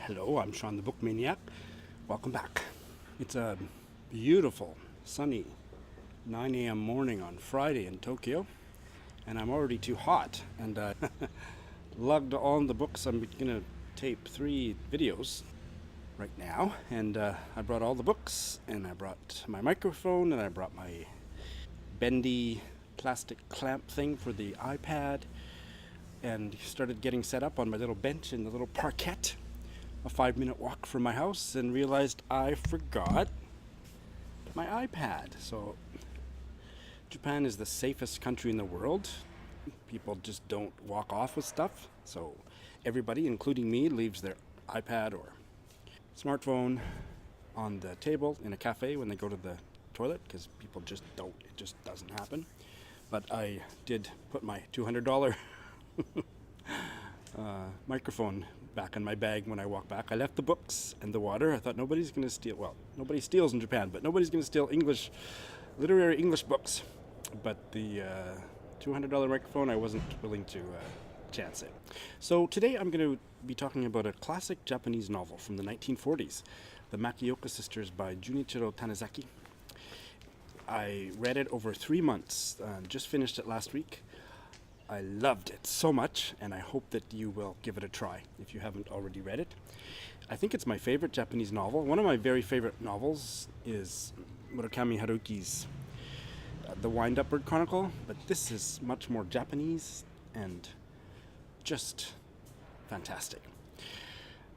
Hello, I'm Sean the Book Maniac. Welcome back. It's a beautiful, sunny 9 a.m. morning on Friday in Tokyo, and I'm already too hot. And I lugged on the books. I'm going to tape 3 videos right now, and I brought all the books, and I brought my microphone, and I brought my bendy plastic clamp thing for the iPad, and started getting set up on my little bench in the little parquet, a 5-minute walk from my house, and realized I forgot my iPad. So Japan is the safest country in the world. People just don't walk off with stuff. So everybody, including me, leaves their iPad or smartphone on the table in a cafe when they go to the toilet, because people just don't. It just doesn't happen. But I did put my $200 microphone back in my bag when I walked back. I left the books and the water. I thought nobody's going to steal. Well, nobody steals in Japan, but nobody's going to steal literary English books. But the $200 microphone, I wasn't willing to chance it. So today I'm going to be talking about a classic Japanese novel from the 1940s, The Makioka Sisters by Jun'ichirō Tanizaki. I read it over 3 months, just finished it last week. I loved it so much, and I hope that you will give it a try if you haven't already read it. I think it's my favorite Japanese novel. One of my very favorite novels is Murakami Haruki's The Wind-Up Bird Chronicle, but this is much more Japanese and just fantastic.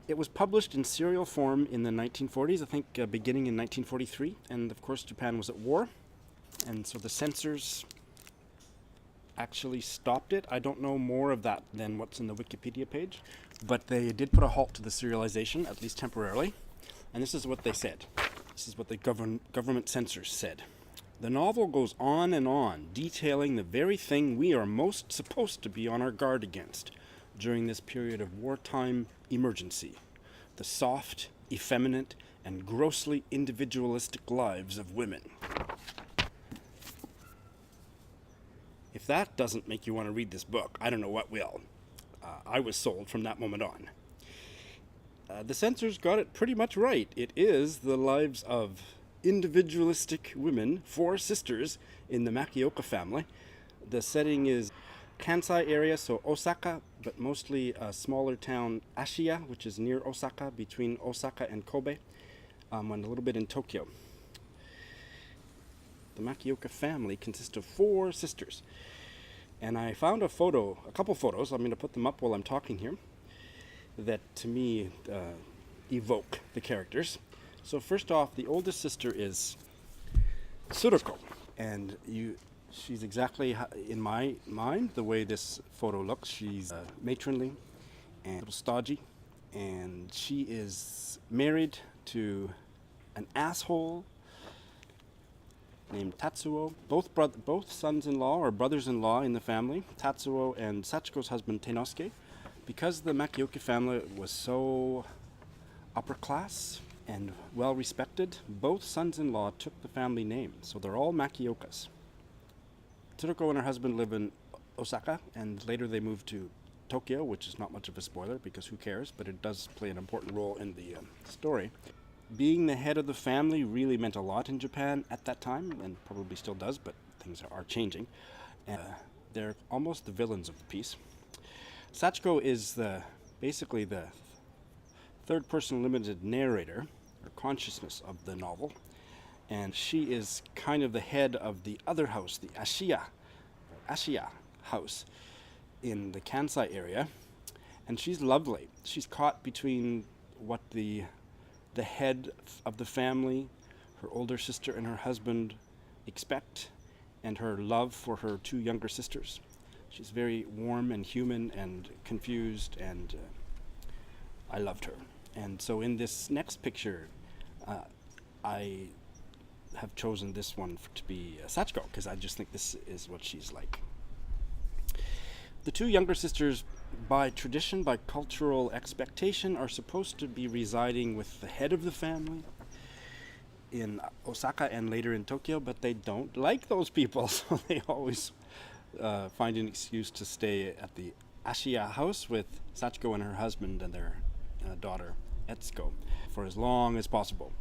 It was published in serial form in the 1940s, I think beginning in 1943, and of course Japan was at war, and so the censors actually stopped it. I don't know more of that than what's in the Wikipedia page, but they did put a halt to the serialization, at least temporarily, and this is what they said. This is what the government censors said. The novel goes on, detailing the very thing we are most supposed to be on our guard against during this period of wartime emergency: the soft, effeminate, and grossly individualistic lives of women. If that doesn't make you want to read this book, I don't know what will. I was sold from that moment on. The censors got it pretty much right. It is the lives of individualistic women, 4 sisters in the Makioka family. The setting is Kansai area, so Osaka, but mostly a smaller town, Ashiya, which is near Osaka, between Osaka and Kobe, and a little bit in Tokyo. The Makioka family consists of 4 sisters. And I found a couple photos, I'm going to put them up while I'm talking here, that to me evoke the characters. So first off, the oldest sister is Tsuruko, and she's exactly, in my mind, the way this photo looks. She's matronly and a little stodgy, and she is married to an asshole named Tatsuo. Both sons-in-law or brothers-in-law in the family, Tatsuo and Sachiko's husband Teinosuke. Because the Makioka family was so upper class and well respected, both sons-in-law took the family name, so they're all Makiokas. Tsuruko and her husband live in Osaka, and later they moved to Tokyo, which is not much of a spoiler because who cares, but it does play an important role in the story. Being the head of the family really meant a lot in Japan at that time, and probably still does, but things are changing. They're almost the villains of the piece. Sachiko is basically the third-person limited narrator, or consciousness of the novel, and she is kind of the head of the other house, the Ashiya house in the Kansai area, and she's lovely. She's caught between what the head of the family, her older sister and her husband, expect, and her love for her 2 younger sisters. She's very warm and human and confused, and I loved her. And so in this next picture, I have chosen this one to be Sachiko, because I just think this is what she's like. The 2 younger sisters, by tradition, by cultural expectation, are supposed to be residing with the head of the family in Osaka and later in Tokyo, but they don't like those people, so they always find an excuse to stay at the Ashiya house with Sachiko and her husband and their daughter Etsuko for as long as possible.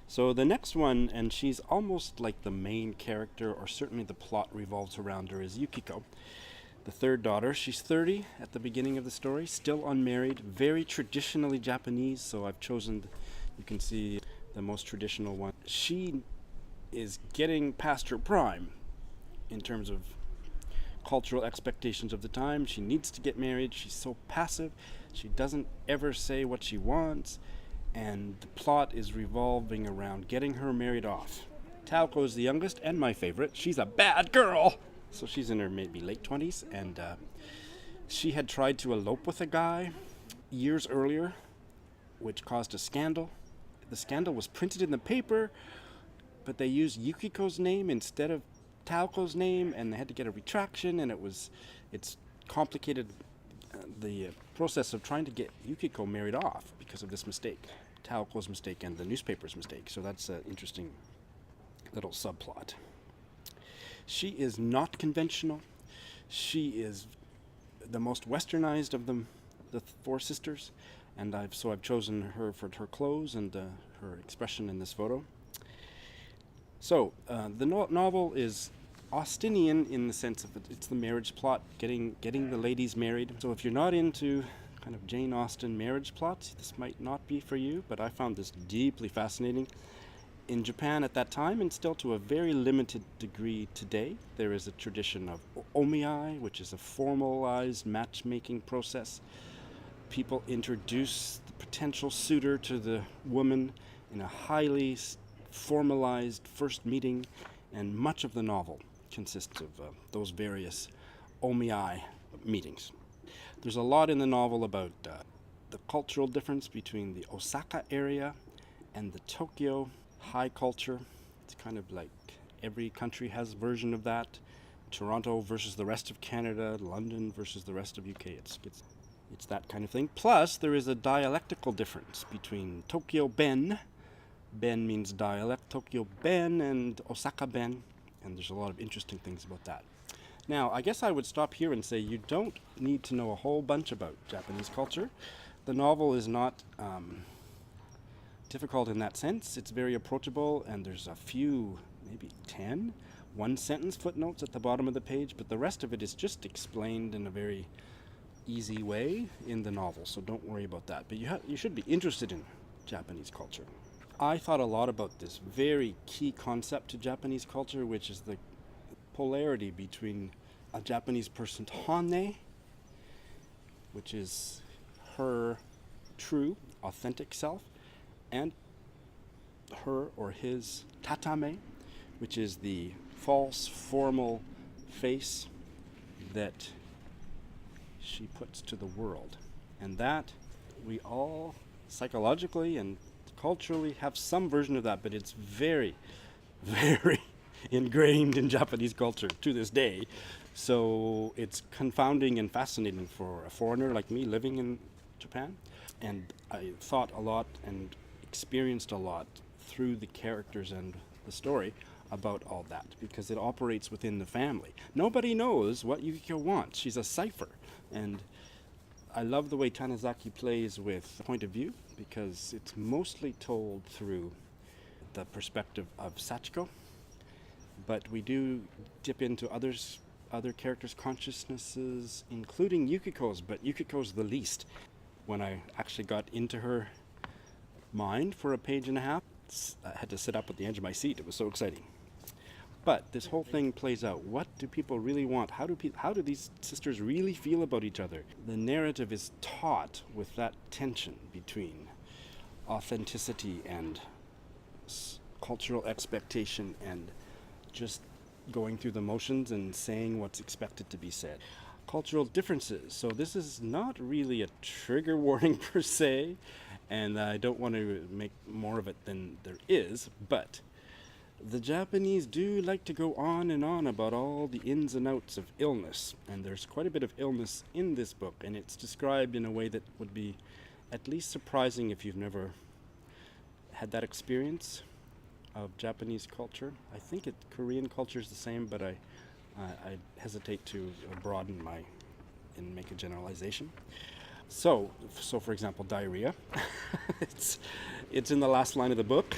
So the next one, and she's almost like the main character, or certainly the plot revolves around her, is Yukiko, the third daughter. She's 30 at the beginning of the story, still unmarried, very traditionally Japanese, so I've chosen, you can see the most traditional one. She is getting past her prime in terms of cultural expectations of the time. She needs to get married. She's so passive. She doesn't ever say what she wants, and the plot is revolving around getting her married off. Taoko is the youngest and my favorite. She's a bad girl. So she's in her maybe late 20s, and she had tried to elope with a guy years earlier, which caused a scandal. The scandal was printed in the paper, but they used Yukiko's name instead of Taoko's name, and they had to get a retraction, and it's complicated the process of trying to get Yukiko married off because of this mistake, Taoko's mistake and the newspaper's mistake. So that's an interesting little subplot. She is not conventional. She is the most westernized of them, the four sisters, and I've chosen her for her clothes and her expression in this photo. So the novel is Austinian in the sense of it's the marriage plot, getting the ladies married. So if you're not into kind of Jane Austen marriage plots, this might not be for you, but I found this deeply fascinating. In Japan at that time, and still to a very limited degree today, there is a tradition of omiai, which is a formalized matchmaking process. People introduce the potential suitor to the woman in a highly formalized first meeting, and much of the novel consists of those various omiai meetings. There's a lot in the novel about the cultural difference between the Osaka area and the Tokyo high culture. It's kind of like every country has a version of that. Toronto versus the rest of Canada, London versus the rest of UK. It's that kind of thing. Plus, there is a dialectical difference between Tokyo Ben. Ben means dialect. Tokyo Ben and Osaka Ben. And there's a lot of interesting things about that. Now, I guess I would stop here and say you don't need to know a whole bunch about Japanese culture. The novel is not difficult in that sense. It's very approachable, and there's a few, maybe 10, one-sentence footnotes at the bottom of the page, but the rest of it is just explained in a very easy way in the novel, so don't worry about that. But you should be interested in Japanese culture. I thought a lot about this very key concept to Japanese culture, which is the polarity between a Japanese person's hane, which is her true, authentic self, and her or his tatame, which is the false, formal face that she puts to the world. And that we all psychologically and culturally have some version of that, but it's very, very ingrained in Japanese culture to this day. So it's confounding and fascinating for a foreigner like me living in Japan. And I thought a lot and experienced a lot through the characters and the story about all that, because it operates within the family. Nobody knows what Yukiko wants. She's a cipher. And I love the way Tanizaki plays with point of view, because it's mostly told through the perspective of Sachiko, but we do dip into other characters' consciousnesses, including Yukiko's, but Yukiko's the least. When I actually got into her mind for a page and a half, I had to sit up at the edge of my seat. It was so exciting. But this whole thing plays out. What do people really want? How do these sisters really feel about each other? The narrative is taught with that tension between authenticity and cultural expectation and just going through the motions and saying what's expected to be said. Cultural differences. So this is not really a trigger warning per se, and I don't want to make more of it than there is, but the Japanese do like to go on and on about all the ins and outs of illness, and there's quite a bit of illness in this book, and it's described in a way that would be at least surprising if you've never had that experience of Japanese culture. I think Korean culture is the same, but I hesitate to broaden and make a generalization. So for example, diarrhea. it's it's in the last line of the book,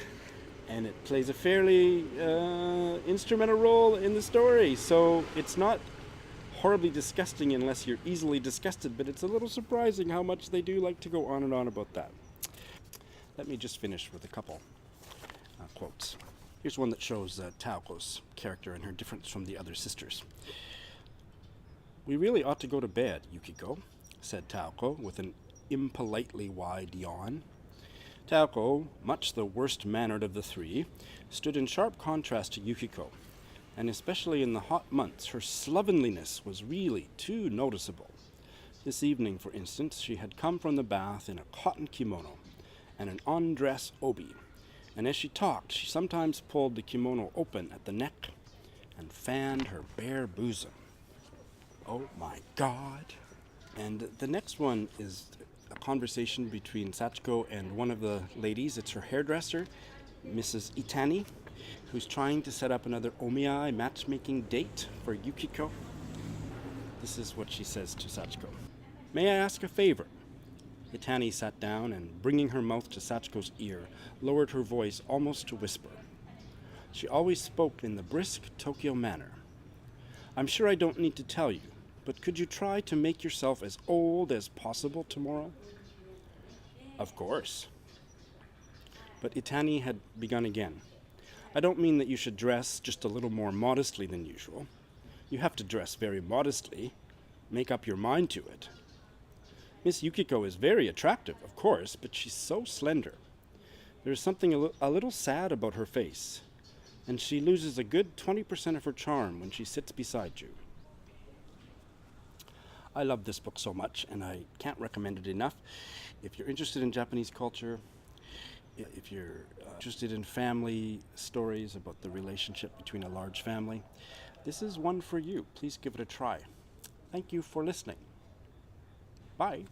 and it plays a fairly instrumental role in the story. So it's not horribly disgusting unless you're easily disgusted, but it's a little surprising how much they do like to go on and on about that. Let me just finish with a couple quotes. Here's one that shows Taoko's character and her difference from the other sisters. "We really ought to go to bed, Yukiko," said Taoko with an impolitely wide yawn. Taoko, much the worst-mannered of the three, stood in sharp contrast to Yukiko, and especially in the hot months her slovenliness was really too noticeable. This evening, for instance, she had come from the bath in a cotton kimono and an undress obi, and as she talked, she sometimes pulled the kimono open at the neck and fanned her bare bosom. Oh my God. And the next one is a conversation between Sachiko and one of the ladies. It's her hairdresser, Mrs. Itani, who's trying to set up another omiai matchmaking date for Yukiko. This is what she says to Sachiko. "May I ask a favor?" Itani sat down and, bringing her mouth to Sachiko's ear, lowered her voice almost to whisper. She always spoke in the brisk Tokyo manner. "I'm sure I don't need to tell you, but could you try to make yourself as old as possible tomorrow?" "Of course." But Itani had begun again. "I don't mean that you should dress just a little more modestly than usual. You have to dress very modestly. Make up your mind to it. Miss Yukiko is very attractive, of course, but she's so slender. There is something a little sad about her face, and she loses a good 20% of her charm when she sits beside you." I love this book so much, and I can't recommend it enough. If you're interested in Japanese culture, if you're interested in family stories about the relationship between a large family, this is one for you. Please give it a try. Thank you for listening. Bye.